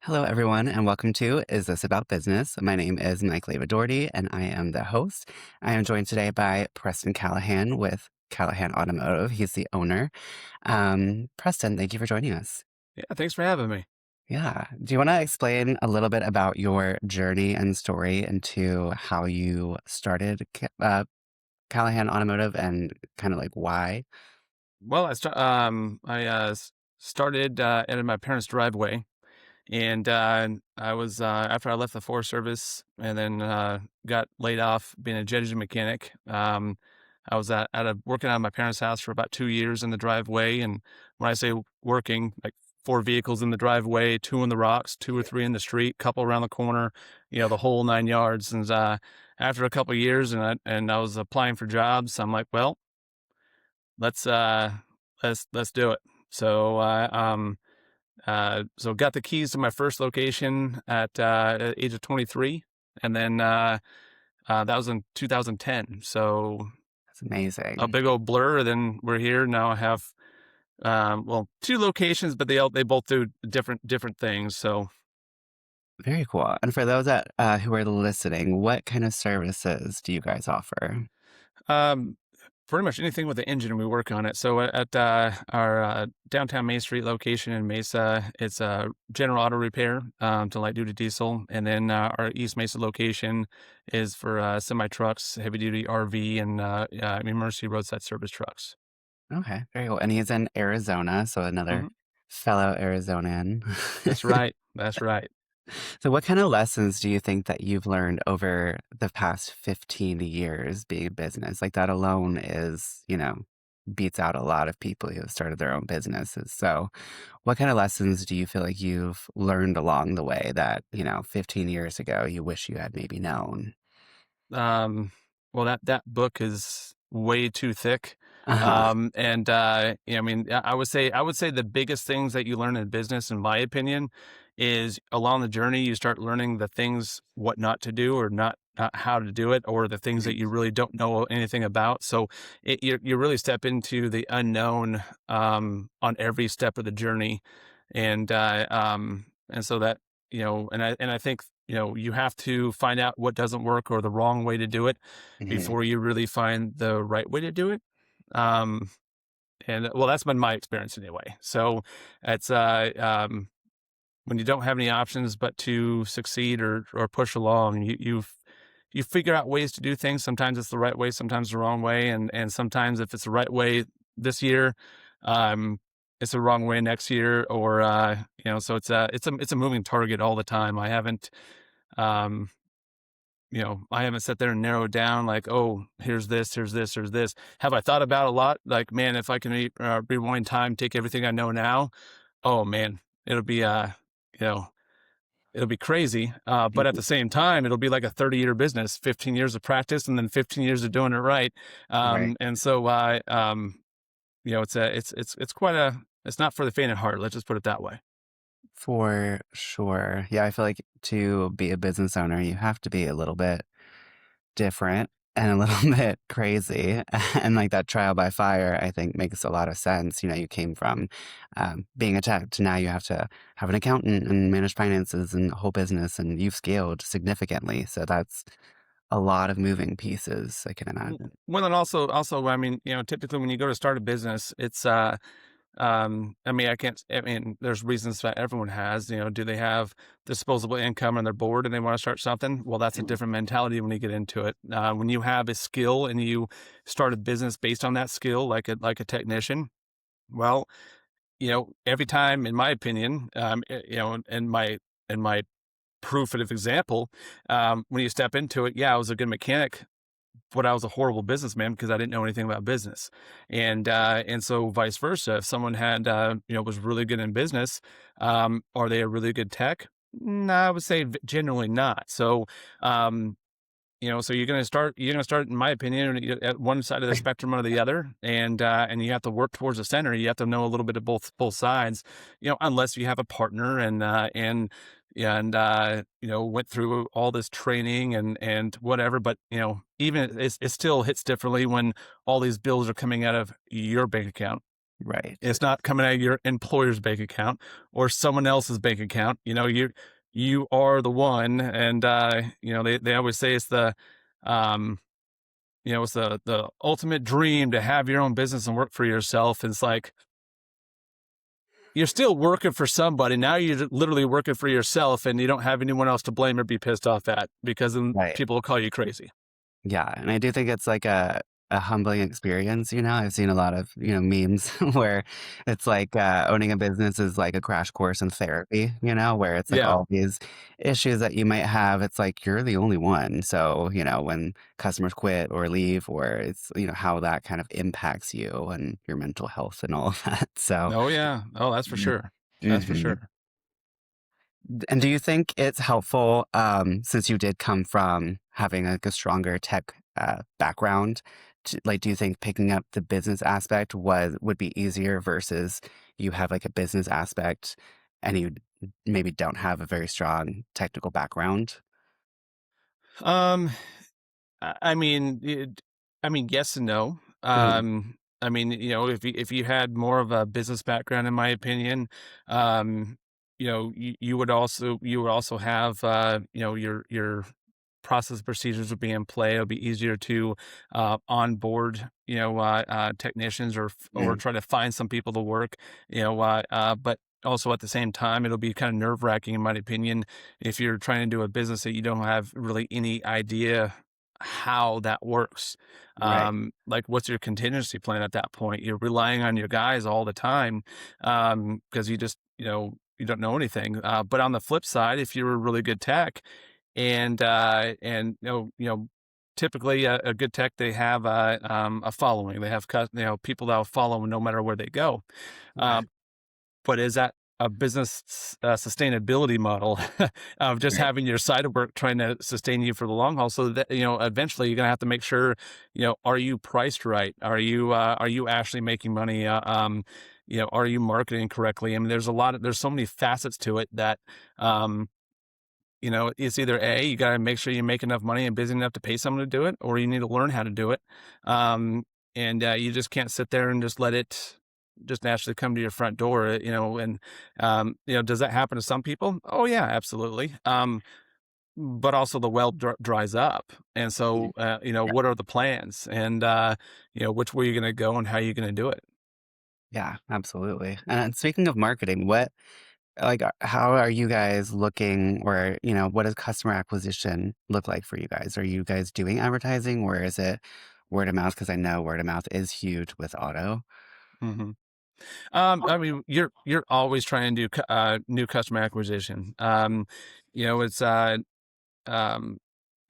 Hello, everyone, and welcome to Is This About Business? My name is Mike Doherty, and I am the host. I am joined today by Preston Callahan with Callahan Automotive. He's the owner. Preston, thank you for joining us. Yeah, thanks for having me. Yeah. Do you want to explain a little bit about your journey and story into how you started Callahan Automotive and kind of like why? Well, I started in my parents' driveway, and I was after I left the Forest Service, and then got laid off being a jet engine mechanic. I was working out of my parents' house for about 2 years in the driveway, and when I say working, like four vehicles in the driveway, two in the rocks, two or three in the street, couple around the corner, the whole 9 yards. And after a couple of years, and I was applying for jobs, I'm like, well, let's uh let's do it. So got the keys to my first location at the age of 23, and then that was in 2010. So That's a amazing. big old blur. Then we're here now. I have two locations, but they both do different things. So Very cool. And for those that who are listening, what kind of services do you guys offer? um pretty much anything with the engine, we work on it. So at our downtown Main Street location in Mesa, it's a general auto repair to light duty diesel. And then our East Mesa location is for semi trucks, heavy duty RV, and emergency roadside service trucks. Okay, very cool. And he's in Arizona, so another Hmm. fellow Arizonian. That's right. That's right. So what kind of lessons do you think that you've learned over the past 15 years being in business? Like that alone is, beats out a lot of people who have started their own businesses. So what kind of lessons do you feel like you've learned along the way that, 15 years ago you wish you had maybe known? Um, well, that book is way too thick. Uh-huh. And I mean, I would say the biggest things that you learn in business, in my opinion, is along the journey you start learning the things what not to do, or not how to do it, or the things that you really don't know anything about. So you really step into the unknown on every step of the journey, and so that and I think you have to find out what doesn't work, or the wrong way to do it, Mhm. before you really find the right way to do it. Um, and well, that's been my experience anyway. So it's when you don't have any options but to succeed or push along, you figure out ways to do things. Sometimes it's the right way, sometimes the wrong way, and sometimes if it's the right way this year, um, it's the wrong way next year, or so it's a moving target all the time. Um, I haven't sat there and narrowed down like, oh, here's this, here's this, here's this. Have I thought about a lot? Like, man, if I can rewind time, take everything I know now, oh man, it'll be you know, it'll be crazy. But at the same time, it'll be like a 30-year business, 15 years of practice, and then 15 years of doing it right. Right. And so it's quite it's not for the faint of heart. Let's just put it that way. For sure. Yeah, I feel like to be a business owner, you have to be a little bit different and a little bit crazy. And like that trial by fire, I think makes a lot of sense. You came from being a tech to now you have to have an accountant and manage finances and the whole business, and you've scaled significantly. So that's a lot of moving pieces, I can imagine. Well, and also, I mean, typically when you go to start a business, it's I mean, there's reasons that everyone has. Do they have disposable income and they're bored and they want to start something? Well, that's a different mentality when you get into it. When you have a skill and you start a business based on that skill, like a technician, well, every time, in my opinion, in my proof of example, when you step into it, yeah, I was a good mechanic, but I was a horrible businessman because I didn't know anything about business. And so vice versa. If someone had, was really good in business, are they a really good tech? No, I would say generally not. So, so you're going to start, in my opinion, at one side of the spectrum or the other. And you have to work towards the center. You have to know a little bit of both sides, unless you have a partner and went through all this training and whatever. But even it still hits differently when all these bills are coming out of your bank account. Right. It's not coming out of your employer's bank account or someone else's bank account. You are the one, and they always say it's um, it's the ultimate dream to have your own business and work for yourself. And it's like you're still working for somebody. Now you're literally working for yourself, and you don't have anyone else to blame or be pissed off at, because then Right. people will call you crazy. Yeah, and I do think it's like a humbling experience, you know? I've seen a lot of, memes where it's like, owning a business is like a crash course in therapy, where it's like Yeah. all these issues that you might have, it's like you're the only one. So, when customers quit or leave or it's, how that kind of impacts you and your mental health and all of that. So, Oh yeah. Oh, that's for mm, sure. That's for mhm. sure. And do you think it's helpful, since you did come from having like a stronger tech background, like, do you think picking up the business aspect would be easier versus you have like a business aspect and you maybe don't have a very strong technical background? Um, I mean, yes and no. Mhm. I mean, if you had more of a business background, in my opinion, you would also have your process procedures would be in play. It'll be easier to onboard technicians or Mm, try to find some people to work. But also at the same time, it'll be kind of nerve wracking, in my opinion, if you're trying to do a business that you don't have really any idea how that works. right. Like, what's your contingency plan at that point? You're relying on your guys all the time because you don't know anything. But on the flip side, if you're a really good tech and typically a good tech, they have a following. They have people that will follow them no matter where they go. Yeah. Um, but is that a business sustainability model of just Right. having your side of work trying to sustain you for the long haul? So that eventually you're gonna have to make sure are you priced right? Are you actually making money? Are you marketing correctly? I mean, there's so many facets to it that um, it's either A, you got to make sure you make enough money and busy enough to pay someone to do it, or you need to learn how to do it. And you just can't sit there and just let it just naturally come to your front door, and does that happen to some people? Oh yeah, absolutely. But also the well dries up. And Mhm. so, Yeah. what are the plans and, which way you're going to go and how you're going to do it? Yeah, absolutely. And speaking of marketing, how are you guys looking or, what does customer acquisition look like for you guys? Are you guys doing advertising or is it word of mouth? Because I know word of mouth is huge with auto. hmm I mean, you're always trying to do new customer acquisition. It's um,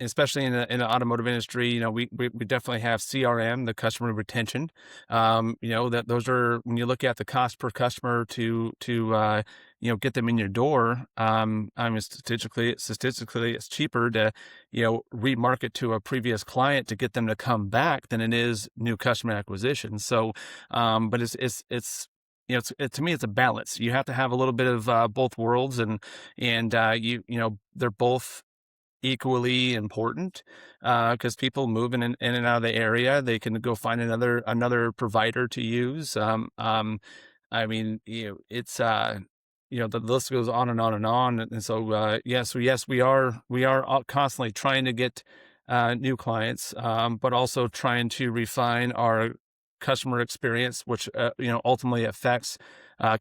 especially in the automotive industry, we definitely have CRM, the customer retention. That those are when you look at the cost per customer to get them in your door. I mean, statistically, it's cheaper to remarket to a previous client to get them to come back than it is new customer acquisition. So, but to me, it's a balance. You have to have a little bit of both worlds, and they're both equally important because people moving in and out of the area, they can go find another provider to use. I mean, the list goes on and on and on. And so, yes, we are constantly trying to get new clients, but also trying to refine our customer experience, which ultimately affects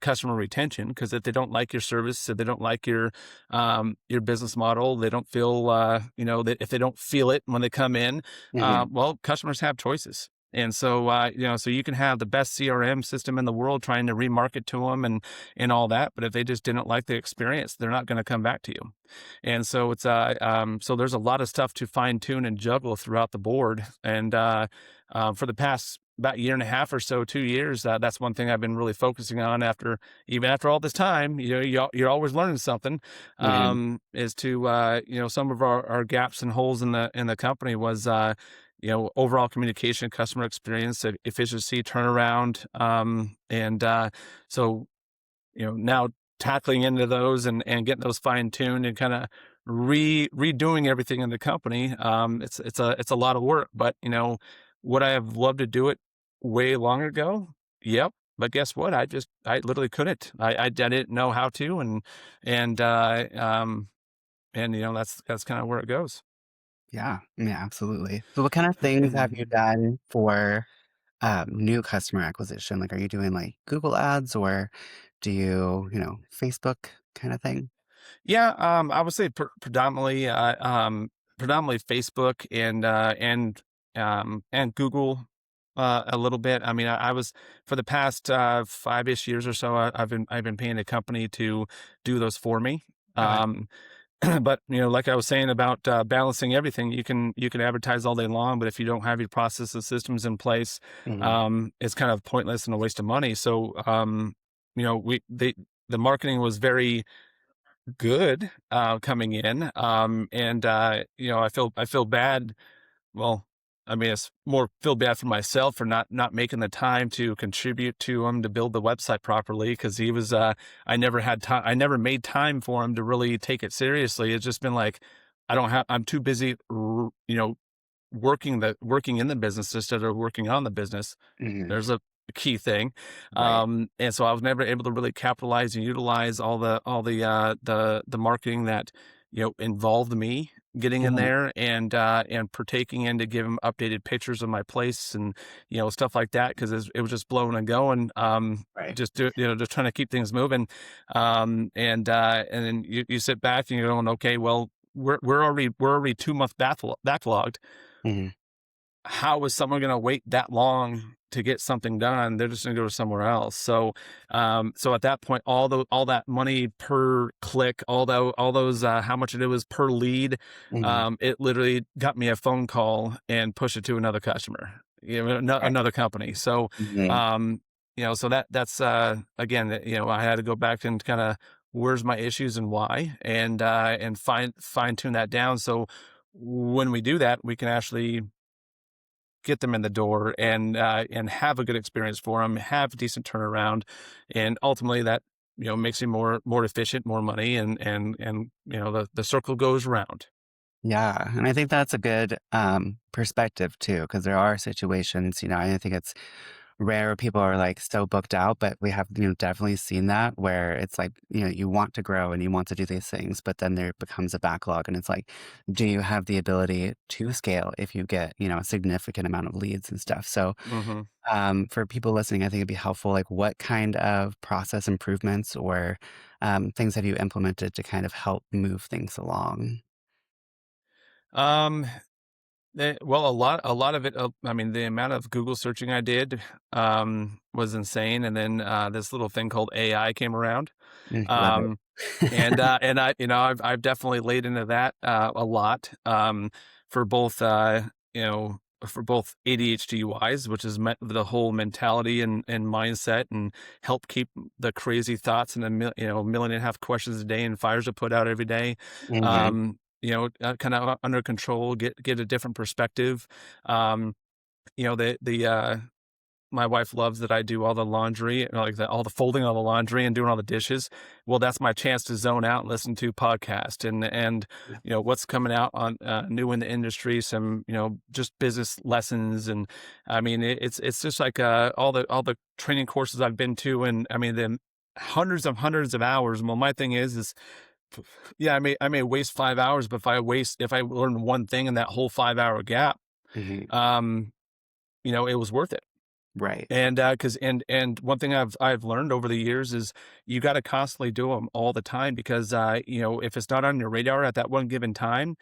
customer retention. Because if they don't like your service, if they don't like your business model, they don't feel that if they don't feel it when they come in, Mhm. well, customers have choices. And so, so you can have the best CRM system in the world trying to remarket to them and all that, but if they just didn't like the experience, they're not going to come back to you. And so so there's a lot of stuff to fine tune and juggle throughout the board. And for the past about year and a half or so, 2 years, that's one thing I've been really focusing on. Even after all this time, you're always learning something. Mhm. Is to some of our gaps and holes in the company was overall communication, customer experience, efficiency, turnaround, and so now tackling into those and getting those fine tuned and kind of redoing everything in the company. It's a lot of work, but would I have loved to do it way long ago? Yep. but guess what? I literally couldn't. I didn't know how to, and that's kind of where it goes. Yeah, yeah, absolutely. So what kind of things have you done for new customer acquisition? Like, are you doing like Google ads or do you, Facebook kind of thing? Yeah, I would say predominantly Facebook and Google a little bit. I mean, I was for the past 5-ish years or so. I've been paying a company to do those for me. Okay. Um, but like I was saying about balancing everything, you can advertise all day long, but if you don't have your process and systems in place, Hmm. it's kind of pointless and a waste of money. So, we the marketing was very good, coming in. And I feel bad. Well, I mean, it's more feel bad for myself for not making the time to contribute to him to build the website properly because he was. I never had time. I never made time for him to really take it seriously. It's just been like I don't have. I'm too busy. Working in the business instead of working on the business. Hmm. There's a key thing. Right. And so I was never able to really capitalize and utilize all the marketing that, involved me getting in Hmm. there and partaking in to give him updated pictures of my place and, stuff like that. Cause it was just blowing and going. Right. Just trying to keep things moving. And then you sit back and you're going, okay, well, we're already 2 month backlogged. Hmm. How is someone going to wait that long to get something done? They're just going to go to somewhere else. So at that point, all that money per click, all those how much it was per lead, Hmm. it literally got me a phone call and pushed it to another customer, Right. another company. So, Hmm. um, that's again, I had to go back and kind of where's my issues and why, and fine tune that down. So when we do that, we can actually get them in the door and have a good experience for them, have a decent turnaround, and ultimately that makes you more efficient, more money, and the circle goes around. Yeah, and I think that's a good perspective too, because there are situations, I think it's rare people are like so booked out, but we have, definitely seen that where it's like, you want to grow and you want to do these things, but then there becomes a backlog and it's like, do you have the ability to scale if you get, a significant amount of leads and stuff? So, Hmm. for people listening, I think it'd be helpful, like what kind of process improvements or things have you implemented to kind of help move things along? Um, well, a lot of it. I mean, the amount of Google searching I did was insane, and then this little thing called AI came around. Mm, love it. Um, and I've definitely laid into that a lot for both for both ADHD wise, which is the whole mentality and mindset, and help keep the crazy thoughts and a million and a half questions a day and fires to put out every day. Hmm. Kind of under control, get a different perspective. Um, the my wife loves that I do all the laundry, like all the folding, all the laundry, and doing all the dishes. Well, that's my chance to zone out and listen to podcast and what's coming out on new in the industry, some just business lessons, and I mean it's just like all the training courses I've been to, and I mean the hundreds of hours. Well, my thing is yeah, I may waste 5 hours, but if I learn one thing in that whole 5 hour gap, Hmm. um, it was worth it. Right. And, cause and one thing I've learned over the years is you gotta constantly do them all the time because, if it's not on your radar at that one given time,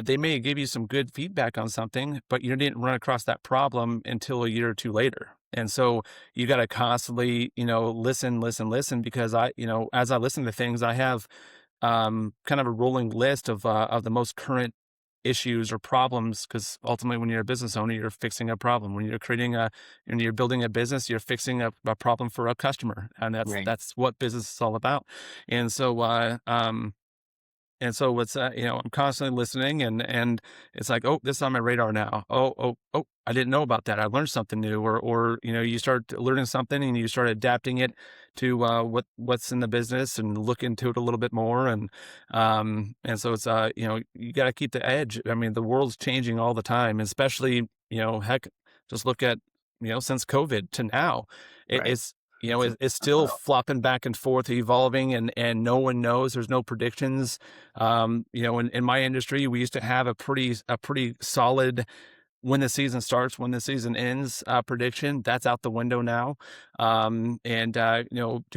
they may give you some good feedback on something, but you didn't run across that problem until a year or 2 later. And so you gotta constantly, listen because as I listen to things, I have, kind of a rolling list of the most current issues or problems because ultimately when you're a business owner you're fixing a problem when you're building a business you're fixing a problem for a customer, and that's Right. that's what business is all about. And so what's I'm constantly listening, and it's like, oh, this is on my radar now. Oh, I didn't know about that. I learned something new, or you start learning something and you start adapting it to what's in the business and look into it a little bit more, and so it's you got to keep the edge. I mean, the world's changing all the time, especially heck, just look at since COVID to now, Right. it's still flopping back and forth, evolving, and no one knows. There's no predictions. In my industry, we used to have a pretty solid when the season starts, when the season ends, prediction. That's out the window now. Do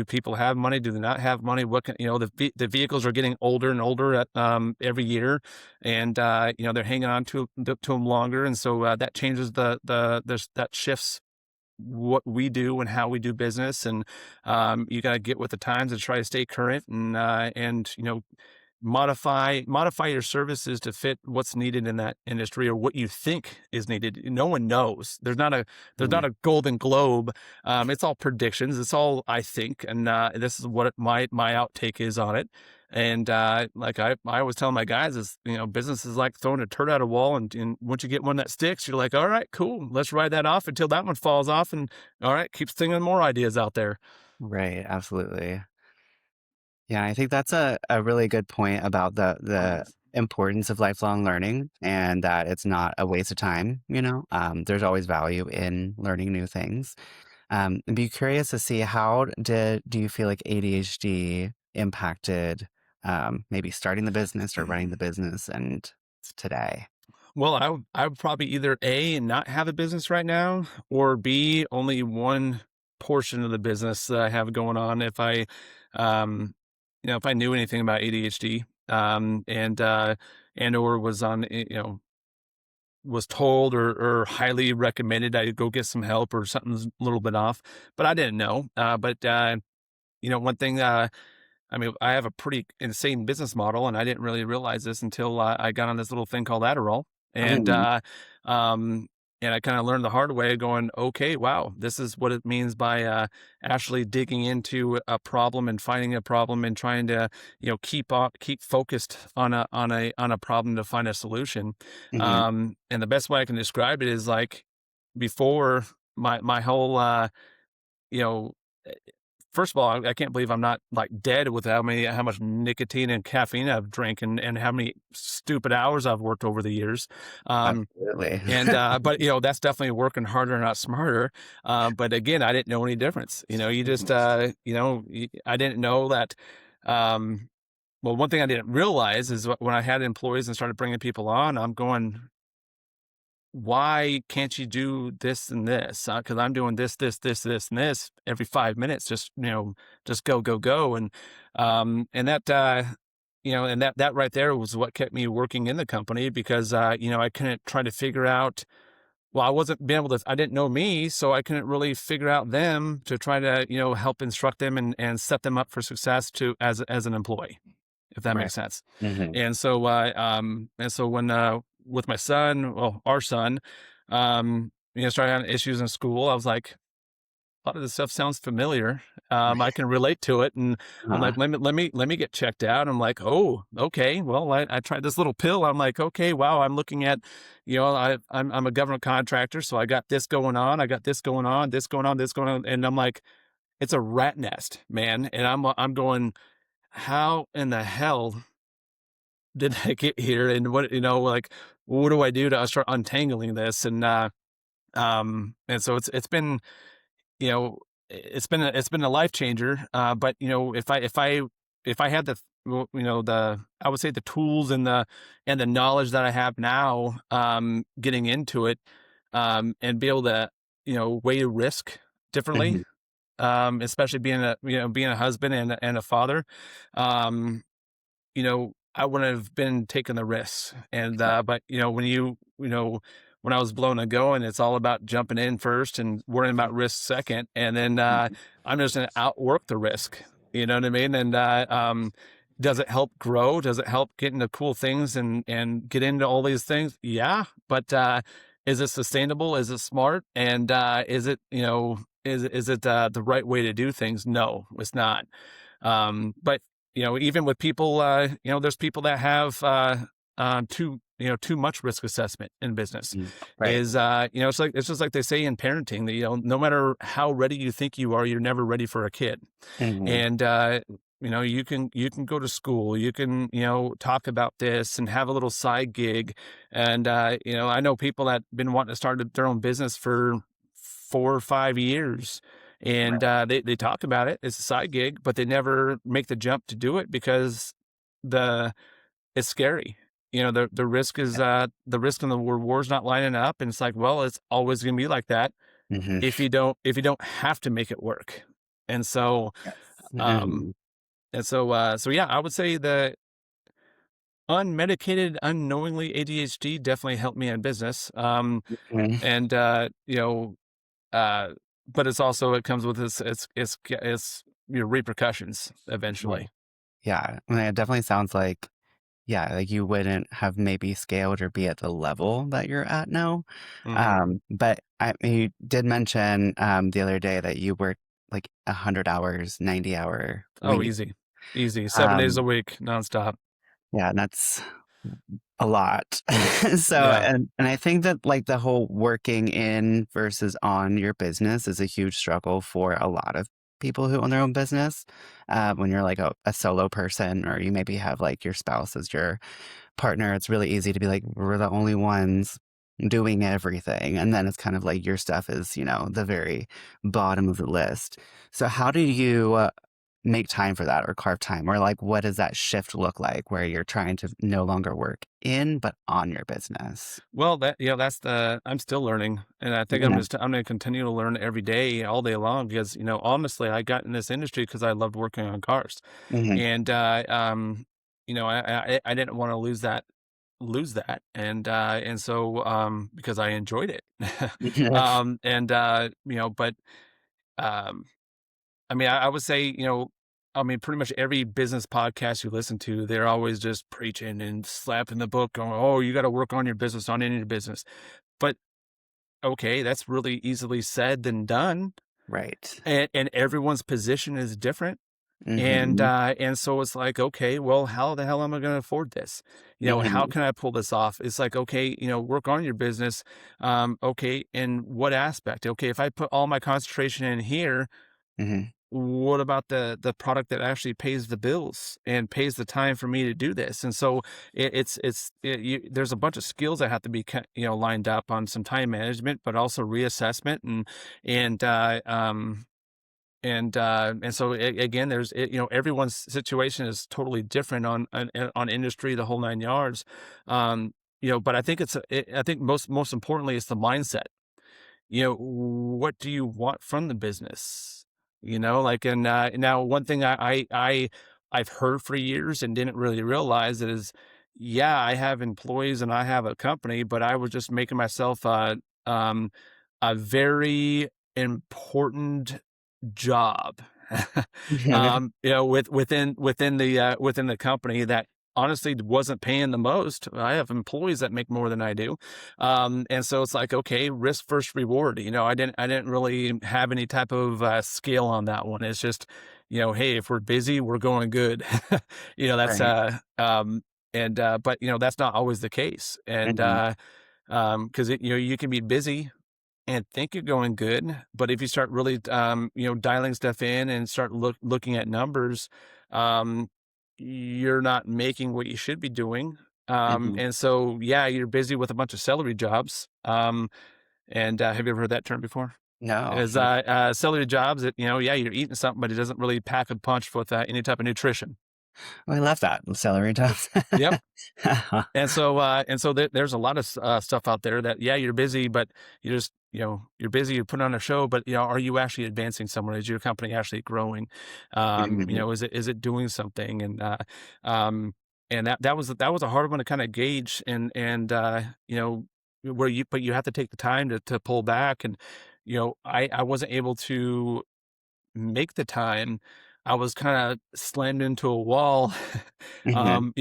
people have money? Do they not have money? The vehicles are getting older and older every year, and they're hanging on to them longer, and so that changes that shifts what we do and how we do business. And you got to get with the times and try to stay current, and modify your services to fit what's needed in that industry, or what you think is needed. No one knows. There's not a golden globe. It's all predictions. It's all I think, and this is what my outtake is on it. And like I always tell my guys is, business is like throwing a turd at a wall, and once you get one that sticks, you're like, all right, cool, let's ride that off until that one falls off, and all right, keep thinking more ideas out there. Right, absolutely. Yeah, I think that's a really good point about the importance of lifelong learning and that it's not a waste of time, you know? There's always value in learning new things. I'd be curious to see do you feel like ADHD impacted maybe starting the business or running the business and today? Well, I would probably either A, not have a business right now, or B, only one portion of the business that I have going on. Um, if I knew anything about ADHD, and or was on, was told or highly recommended I go get some help or something's a little bit off, but I didn't know. One thing, I have a pretty insane business model, and I didn't really realize this until I got on this little thing called Adderall, and Mhm, um, and I kind of learned the hard way, going, okay, wow, this is what it means by actually digging into a problem and finding a problem and trying to keep focused on a problem to find a solution. mhm. And the best way I can describe it is like before my whole you know first of all, I can't believe I'm not like dead with how much nicotine and caffeine I've drank, and how many stupid hours I've worked over the years. Um, Absolutely. but that's definitely working harder, not smarter. But again, I didn't know any difference. You just, I didn't know that. Um, well, one thing I didn't realize is when I had employees and started bringing people on, I'm going, why can't you do this and this? Because I'm doing this, and this every 5 minutes. Just go, go, go, and that right there was what kept me working in the company, because I couldn't try to figure out. Well, I wasn't being able to. I didn't know me, so I couldn't really figure out them to try to help instruct them and set them up for success to as an employee, if that Right. makes sense. Mhm. And so when with my son, well, our son, started having issues in school, I was like, a lot of this stuff sounds familiar. I can relate to it, and I'm Uh-huh. like, let me get checked out. I'm like, oh, okay. Well, I tried this little pill. I'm like, okay, wow. I'm looking at, I'm a government contractor, so I got this going on. I got this going on, this going on, this going on, and I'm like, it's a rat nest, man. And I'm going, how in the hell did I get here? And what do I do to start untangling this? And so you know, it's been a life changer. But if I had I would say the tools and the knowledge that I have now, getting into it, and be able to, weigh risk differently, Mhm. especially being a husband and a father, I wouldn't have been taking the risks. But when I was blown and going, it's all about jumping in first and worrying about risk second. And then, I'm just going to outwork the risk. You know what I mean? And, does it help grow? Does it help get into cool things and get into all these things? Yeah. But, is it sustainable? Is it smart? And, is it the right way to do things? No, it's not. But even with people, there's people that have too much risk assessment in business. Mhm. Right. It's just like they say in parenting that no matter how ready you think you are, you're never ready for a kid. Mhm. And you can go to school, you can talk about this and have a little side gig, and I know people that been wanting to start their own business for 4 or 5 years, and Right. they talk about it. It's a side gig, but they never make the jump to do it because the it's scary. The risk is the risk and the reward's not lining up, and it's like, well, it's always going to be like that Hmm. if you don't have to make it work. And so, Yes. um, Hmm. so yeah, I would say the unmedicated, unknowingly ADHD definitely helped me in business. And uh, but it's also it comes with it's repercussions Right. eventually. Yeah. I mean, it definitely sounds like, yeah, like you wouldn't have maybe scaled or be at the level that you're at now. Hmm. But you did mention the other day that you worked like 100 hours, 90-hour Oh, week. easy, 7 days a Um, week, nonstop. yeah, and that's a lot. So, Yeah. and I think that like the whole working in versus on your business is a huge struggle for a lot of people who own their own business. When you're like a solo person, or you maybe have like your spouse as your partner, it's really easy to be like, we're the only ones doing everything. And then it's kind of like your stuff is, the very bottom of the list. So, how do you make time for that or carve time? Or like, what does that shift look like where you're trying to no longer work in, but on your business? Well, that's I'm still learning, and I think Yeah. I'm going to continue to learn every day, all day long, because honestly, I got in this industry because I loved working on cars, Hmm. and I didn't want to lose that, and so because I enjoyed it, and but um I mean, I would say, I mean, pretty much every business podcast you listen to, they're always just preaching and slapping the book, going, "Oh, you got to work on your business, on any business." But okay, that's really easily said than done, Right. and everyone's position is different. Hmm. And so it's like, okay, well, how the hell am I going to afford this? How Hmm. can I pull this off? It's like, okay, work on your business. Okay, in what aspect? Okay, if I put all my concentration in here, Hmm. what about the product that actually pays the bills and pays the time for me to do this? And so there's a bunch of skills that have to be lined up on some time management, but also reassessment and and so again, everyone's situation is totally different on industry, the whole nine yards. But I think I think most importantly, it's the mindset. What do you want from the business? Like, and now one thing I've heard for years and didn't really realize is, yeah, I have employees and I have a company, but I was just making myself um, a very important job, within the company that honestly wasn't paying the most. I have employees that make more than I do. And so it's like, okay, risk first reward. I didn't really have any type of scale on that one. It's just, hey, if we're busy, we're going good. That's Right. and but that's not always the case. And Hmm. because you can be busy and think you're going good, but if you start really, dialing stuff in and start looking at numbers, um, you're not making what you should be doing. Hmm. And so, yeah, you're busy with a bunch of celery jobs. And have you ever heard that term before? No. Is celery jobs that yeah, you're eating something, but it doesn't really pack a punch with any type of nutrition. I love that celery toast. Yep. And so there's a lot of stuff out there that, yeah, you're busy, but you're busy, you're putting on a show, but are you actually advancing somewhere? Is your company actually growing? Mhm. Is it doing something? Um, and that was a hard one to kind of gauge, and but you have to take the time to pull back, and I wasn't able to make the time. I was kind of slammed into a wall, Mhm.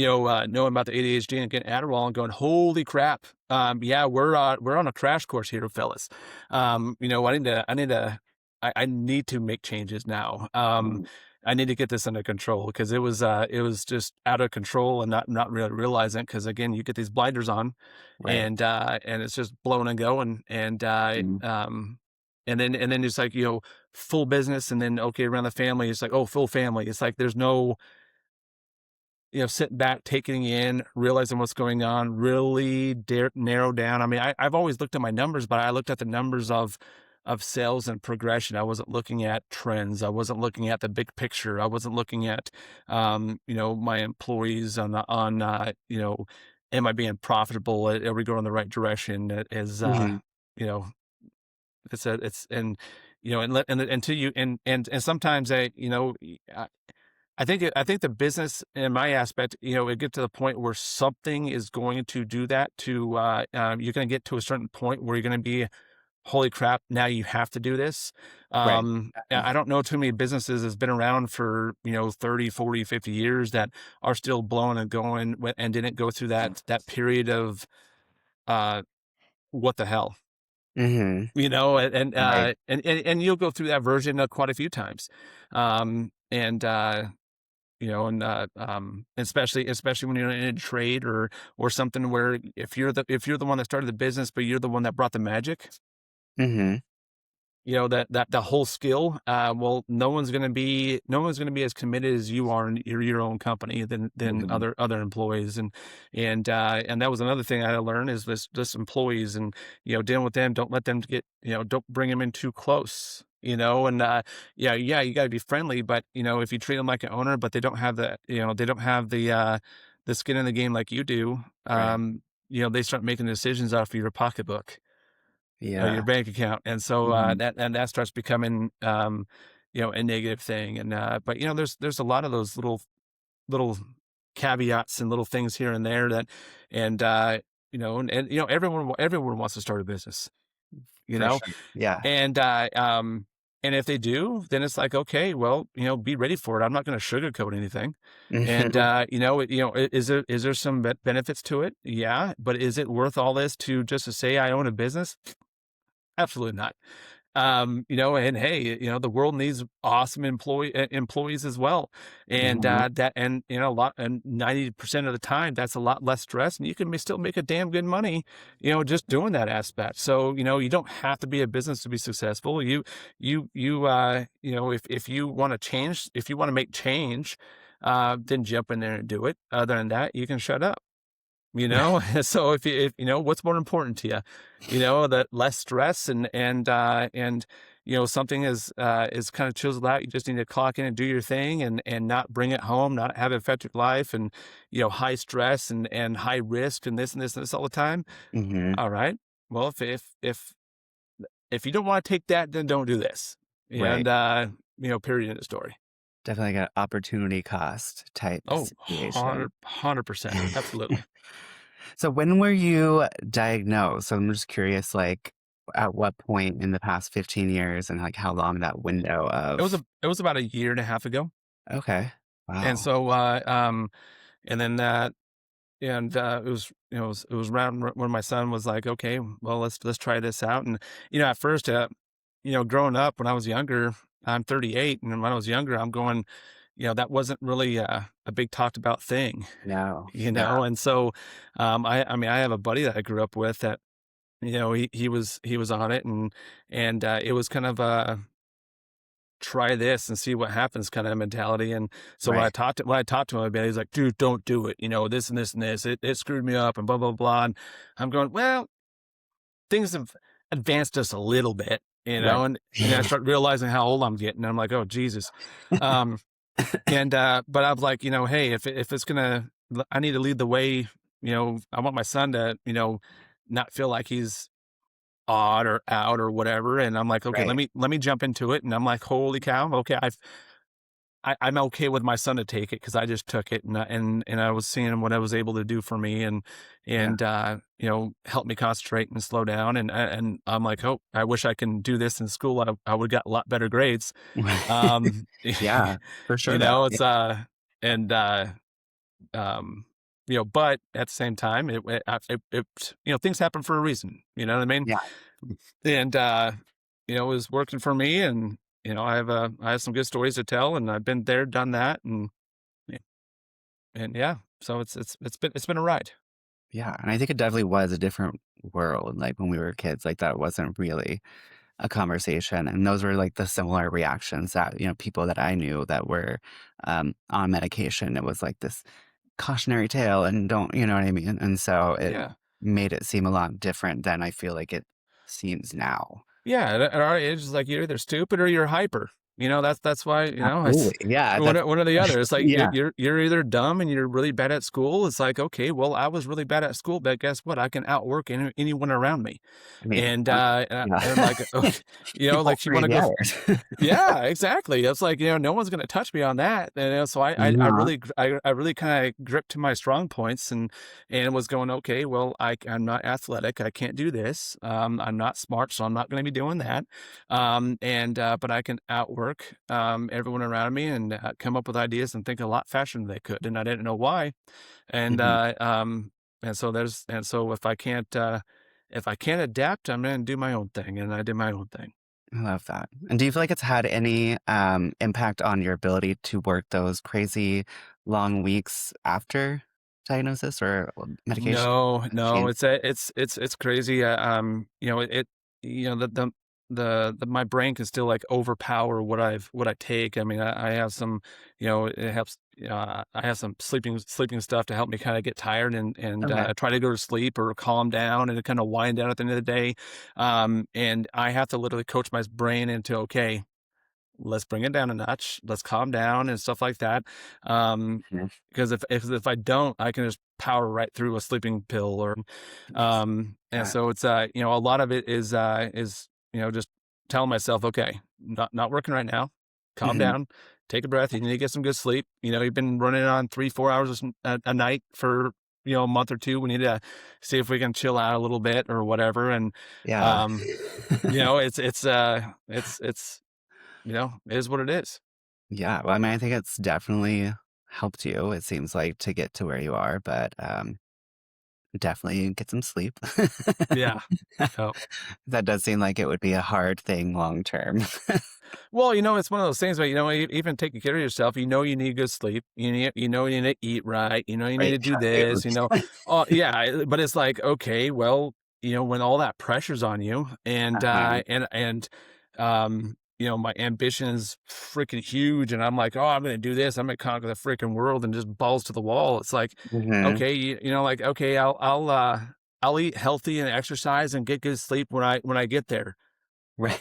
knowing about the ADHD and getting Adderall and going, holy crap. Yeah, we're on a crash course here, fellas. I need to make changes now. Mhm. I need to get this under control because it was just out of control and not really realizing it. Cause again, you get these blinders on Right. and it's just blowing and going. Mhm. And then it's like, full business, and then, okay, around the family, it's like, oh, full family. It's like, there's no, sitting back, taking in, realizing what's going on, really narrow down. I mean, I've always looked at my numbers, but I looked at the numbers of of sales and progression. I wasn't looking at trends. I wasn't looking at the big picture. I wasn't looking at, my employees am I being profitable? Are we going in the right direction? Mhm. You know, it's and until you and sometimes I think the business in my aspect, it get to the point where something is going to do that you're going to get to a certain point where you're going to be, holy crap, now you have to do this. Right. I don't know too many businesses that's been around for, 30, 40, 50 years that are still blowing and going and didn't go through that period of, uh, what the hell, Mhm. Right. and you'll go through that version quite a few times. And, especially when you're in a trade or something where if you're the one that started the business, but you're the one that brought the magic, Mhm. that the whole skill, well, no one's gonna be as committed as you are in your own company than Mhm. other employees. And that was another thing I had to learn is this employees and, dealing with them. Don't let them get, don't bring them in too close, and, yeah, you gotta be friendly, but, if you treat them like an owner, but they don't have the skin in the game like you do, Right. they start making decisions off of your pocketbook, your Yeah. bank account. And so, Mhm. that starts becoming, a negative thing. But, there's a lot of those little caveats and little things here and there and, everyone wants to start a business, you For know, sure. Yeah. and, and if they do, then it's like, okay, well, be ready for it. I'm not going to sugarcoat anything. And, Mhm. is there some benefits to it? Yeah. But is it worth all this just to say I own a business? Absolutely not. And hey, the world needs awesome employees as well. And Mhm. and a lot, and 90% of the time, that's a lot less stress, and you can still make a damn good money, just doing that aspect. So, you don't have to be a business to be successful. If you want to change, if you want to make change, then jump in there and do it. Other than that, you can shut up. So if what's more important to you, that less stress and something is kind of chiseled out. You just need to clock in and do your thing and not bring it home, not have it affect your life and, high stress and high risk and this and this and this all the time. Mhm. All right. Well, if you don't want to take that, then don't do this. Right. And, period in the story. Definitely like an opportunity cost type Oh, situation. 100%. Absolutely. So when were you diagnosed? So I'm just curious, like, at what point in the past 15 years and like how long that window of It was about a year and a half ago. okay. And Wow. so, and then that, and it was around when my son was like, okay, well, let's try this out. And at first, growing up when I was younger, I'm 38, and when I was younger, I'm going, that wasn't really a big talked about thing, No. Yeah. and so, I mean, I have a buddy that I grew up with that, he was on it, and it was kind of a try this and see what happens kind of mentality. And so Right. when I talked to him about it, he's like, dude, don't do it. This and this and this, it screwed me up and blah, blah, blah. And I'm going, well, things have advanced just a little bit, Right. and I start realizing how old I'm getting. And I'm like, oh, Jesus. Um, but I was like, hey, if it's I need to lead the way, I want my son to, not feel like he's odd or out or whatever. And I'm like, okay, let Right. me jump into it. And I'm like, holy cow, okay, I'm okay with my son to take it because I just took it and I was seeing what I was able to do for me Yeah. and help me concentrate and slow down. And I'm like, oh, I wish I can do this in school. I would got a lot better grades. Um, Yeah, for sure though. Yeah. it's and um, but at the same time, things happen for a reason. You know what I mean? Yeah. And it was working for me, and I have some good stories to tell, and I've been there, done that, yeah, and yeah, so it's been a ride. Yeah. And I think it definitely was a different world. Like when we were kids, like that wasn't really a conversation. And those were like the similar reactions that, people that I knew that were on medication. It was like this cautionary tale and don't, you know what I mean? And so it Yeah. made it seem a lot different than I feel like it seems now. Yeah, at our age, it's like you're either stupid or you're hyper. That's why, it's Absolutely. Yeah, one that's or one or the other. It's like yeah. you're either dumb and you're really bad at school. It's like, okay, well, I was really bad at school, but guess what? I can outwork anyone around me. I mean, And yeah. I'm like, okay, All like you three want of to the go. hours. Yeah, exactly. It's like, no one's gonna touch me on that. And so I Uh-huh. really I really kind of gripped to my strong points and was going, okay, well, I'm not athletic. I can't do this. I'm not smart, so I'm not gonna be doing that. And but I can outwork everyone around me and come up with ideas and think a lot faster than they could. And I didn't know why. And Mhm. so if I can't adapt, I'm gonna do my own thing. And I did my own thing. I love that. And do you feel like it's had any impact on your ability to work those crazy long weeks after diagnosis or medication? No, no, Change? it's crazy. My brain can still like overpower what I take. I mean, I have some, it helps. I have some sleeping stuff to help me kind of get tired and Okay. try to go to sleep or calm down and kind of wind down at the end of the day. And I have to literally coach my brain into, okay, let's bring it down a notch. Let's calm down and stuff like that. Mhm. Because if I don't, I can just power right through a sleeping pill and Yeah. so it's a lot of it is just telling myself, okay, not working right now. Calm Mhm. down, take a breath. You need to get some good sleep. You've been running on 3-4 hours a night for a month or two. We need to see if we can chill out a little bit or whatever. And Yeah. um, it's it is what it is. Yeah. Well, I mean, I think it's definitely helped you, it seems like, to get to where you are, but definitely get some sleep. Yeah. Oh. That does seem like it would be a hard thing long term. Well, it's one of those things where, even taking care of yourself, you need good sleep. You need to eat right. You need Right. to do Right. this. Oh, yeah. But it's like, okay, well, when all that pressure's on you Uh-huh. my ambition is freaking huge. And I'm like, oh, I'm going to do this. I'm going to conquer the freaking world and just balls to the wall. It's like, Mhm. okay, like, okay, I'll eat healthy and exercise and get good sleep when I get there. Right.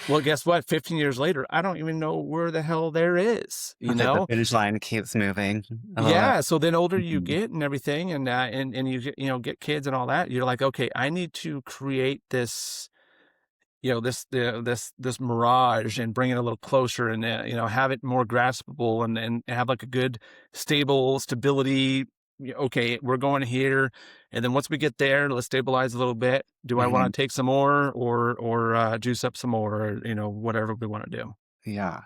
Well, guess what? 15 years later, I don't even know where the hell there is, The finish line keeps moving a little bit. Yeah, so then older you Mhm. get and everything and you get kids and all that, you're like, "Okay, I need to create this, this mirage and bring it a little closer and, have it more graspable and have like a good stable stability. Okay, we're going here, and then once we get there, let's stabilize a little bit. Do I Mhm. want to take some more or juice up some more or, whatever we want to do?" Yeah.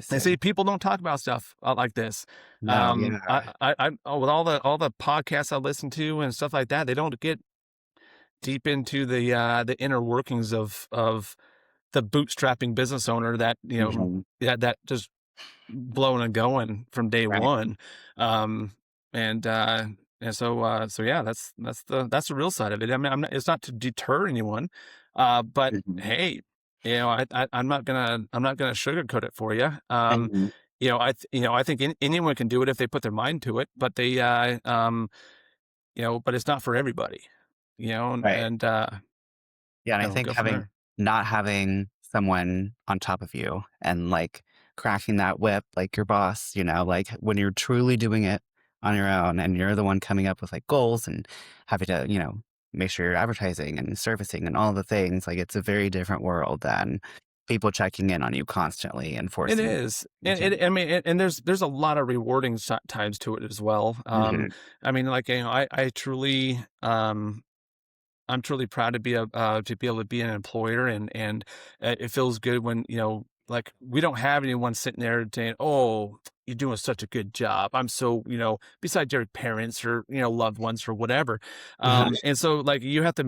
And see, Interesting. people don't talk about stuff like this. No, yeah. With all the podcasts I listen to and stuff like that, they don't get deep into the inner workings of the bootstrapping business owner that Mhm. that just blowing and going from day Right. one. Um, and so yeah, that's the real side of it. I mean, it's not to deter anyone, but Mhm. hey, I'm not gonna sugarcoat it for you. Mhm. I think anyone can do it if they put their mind to it, but but it's not for everybody, and, Right. and Yeah, and I think go from having there. not having someone on top of you and, like, cracking that whip like your boss, like, when you're truly doing it on your own and you're the one coming up with, like, goals and having to, make sure you're advertising and servicing and all the things, like, it's a very different world than people checking in on you constantly and It forcing is, you and to. I mean, and there's a lot of rewarding times to it as well. Mhm. I mean, like I truly, I'm truly proud to be able to be an employer, and it feels good when like we don't have anyone sitting there saying, "Oh, you're doing such a good job." I'm so besides your parents or loved ones or whatever, Uh-huh. and so like you have to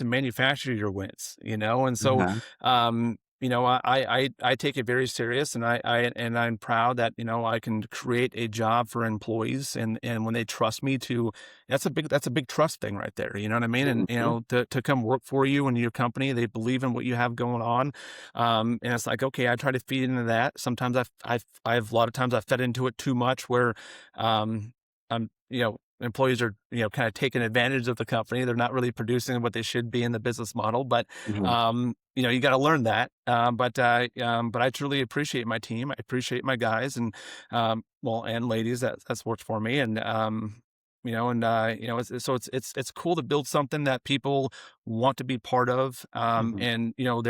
manufacture your wins, and so Uh-huh. I take it very serious, and I'm proud that I can create a job for employees, and when they trust me to that's a big trust thing right there. You know what I mean? And Mhm. to come work for you and your company, they believe in what you have going on. And it's like, okay, I try to feed into that. Sometimes I've a lot of times I've fed into it too much where, um, I'm, employees are, kind of taking advantage of the company. They're not really producing what they should be in the business model, but Mhm. you got to learn that. But I truly appreciate my team. I appreciate my guys and well, and ladies that's worked for me, and so it's cool to build something that people want to be part of, Mhm. and you know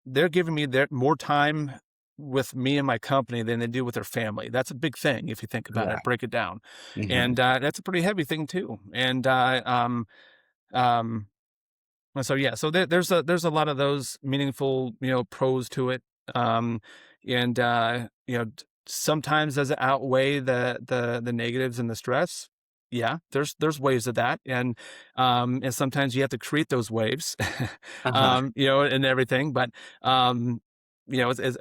they're giving me their more time with me and my company than they do with their family. That's a big thing if you think about Yeah. it, break it down. Mhm. And that's a pretty heavy thing too. And um so yeah, so there's a lot of those meaningful, pros to it. Um and sometimes does it outweigh the negatives and the stress? Yeah, there's waves of that. And sometimes you have to create those waves. Uh-huh. And everything, but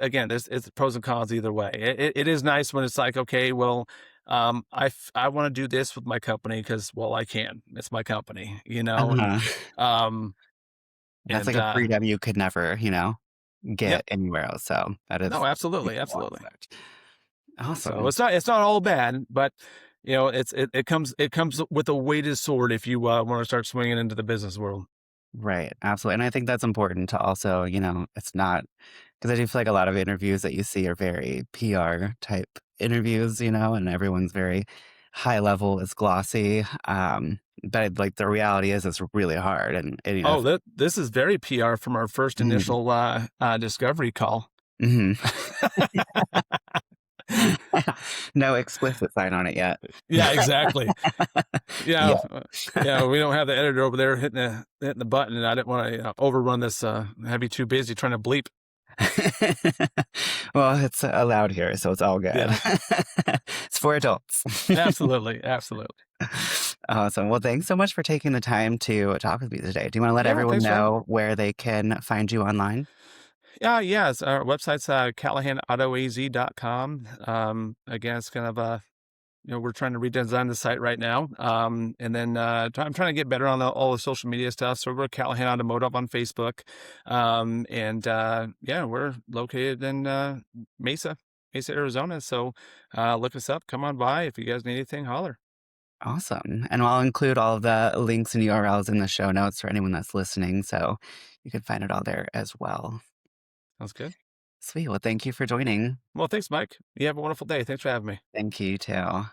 again, it's pros and cons either way. It is nice when it's like, okay, well, I want to do this with my company because, well, I can. It's my company, and Uh-huh. um, That's and like a freedom you could never, yep, get anywhere else. So that no, is makes absolutely, a lot of absolutely. sense. So Awesome. it's not all bad, but it comes with a weighted sword if you want to start swinging into the business world. Right. Absolutely. And I think that's important to also, it's not because I do feel like a lot of interviews that you see are very PR type interviews, and everyone's very high level, it's glossy. But like the reality is it's really hard. And Oh, this is very PR from our first mhm, initial discovery call. mhm. No explicit sign on it yet. Yeah, exactly. Yeah, Yeah. yeah, we don't have the editor over there hitting the button, and I didn't want to overrun this. I'd be too busy trying to bleep. Well, it's allowed here, so it's all good. Yeah, It's for adults. absolutely, absolutely. Awesome. Well, thanks so much for taking the time to talk with me today. Do you want to let Yeah, everyone thanks for having me. know where they can find you online? Yeah, yeah. Our website's CallahanAutoAZ.com. Again, it's kind of we're trying to redesign the site right now. And then I'm trying to get better on all the social media stuff. So we're Callahan Automotive on Facebook. And yeah, we're located in Mesa, Arizona. So look us up, come on by. If you guys need anything, holler. Awesome. And I'll include all of the links and URLs in the show notes for anyone that's listening, so you can find it all there as well. Sounds good. Sweet. Well, thank you for joining. Well, thanks, Mike. You have a wonderful day. Thanks for having me. Thank you too.